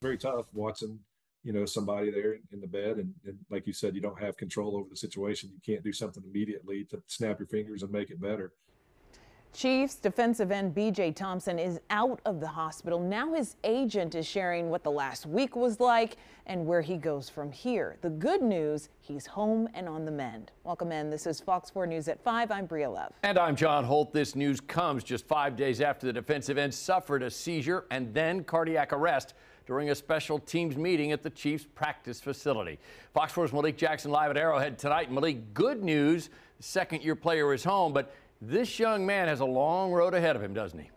very tough watching, somebody there in the bed. And like you said, you don't have control over the situation. You can't do something immediately to snap your fingers and make it better. Chiefs defensive end B.J. Thompson is out of the hospital. Now his agent is sharing what the last week was like and where he goes from here. The good news, he's home and on the mend. Welcome in. This is Fox 4 News at 5. I'm Bria Lev. And I'm John Holt. This news comes just 5 days after the defensive end suffered a seizure and then cardiac arrest during a special teams meeting at the Chiefs practice facility. Fox 4's Malik Jackson live at Arrowhead tonight. Malik, good news. The second-year player is home, but this young man has a long road ahead of him, doesn't he?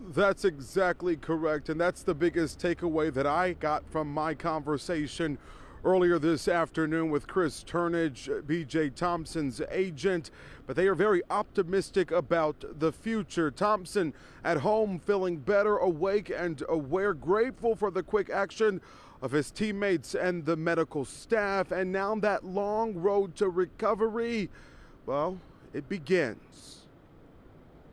That's exactly correct, and that's the biggest takeaway that I got from my conversation earlier this afternoon with Chris Turnage, B.J. Thompson's agent. But they are very optimistic about the future. Thompson at home feeling better, awake and aware, grateful for the quick action of his teammates and the medical staff. And now that long road to recovery, well, it begins.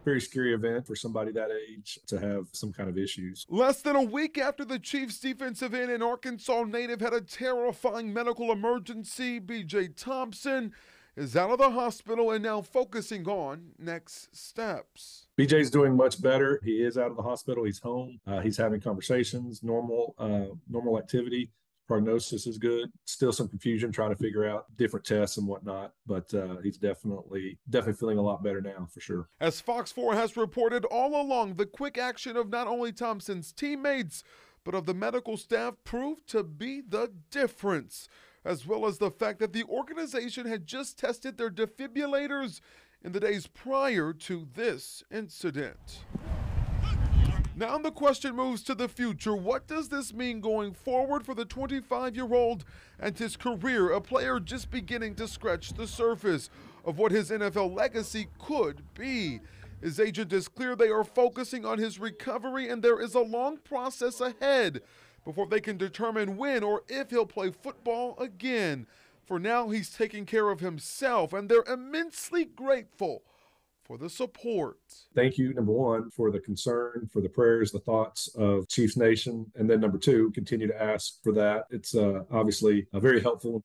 Very scary event for somebody that age to have some kind of issues. Less than a week after the Chiefs defensive end and Arkansas native had a terrifying medical emergency, B.J. Thompson is out of the hospital and now focusing on next steps. BJ's doing much better. He is out of the hospital. He's home. He's having conversations, normal activity. Prognosis is good. Still some confusion trying to figure out different tests and whatnot, but he's definitely feeling a lot better now for sure. As Fox 4 has reported all along, the quick action of not only Thompson's teammates, but of the medical staff proved to be the difference, as well as the fact that the organization had just tested their defibrillators in the days prior to this incident. Now the question moves to the future. What does this mean going forward for the 25-year-old and his career, a player just beginning to scratch the surface of what his NFL legacy could be? His agent is clear they are focusing on his recovery, and there is a long process ahead before they can determine when or if he'll play football again. For now, he's taking care of himself, and they're immensely grateful for the support. Thank you, number one, for the concern, for the prayers, the thoughts of Chiefs Nation. And then number two, continue to ask for that. It's obviously very helpful.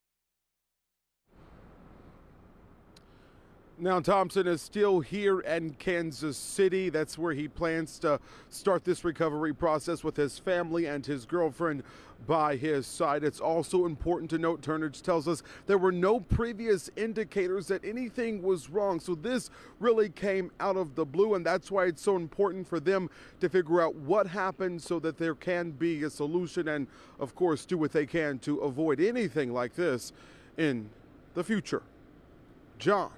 Now Thompson is still here in Kansas City. That's where he plans to start this recovery process with his family and his girlfriend by his side. It's also important to note, Turnage tells us, there were no previous indicators that anything was wrong. So this really came out of the blue, and that's why it's so important for them to figure out what happened so that there can be a solution and, of course, do what they can to avoid anything like this in the future. John.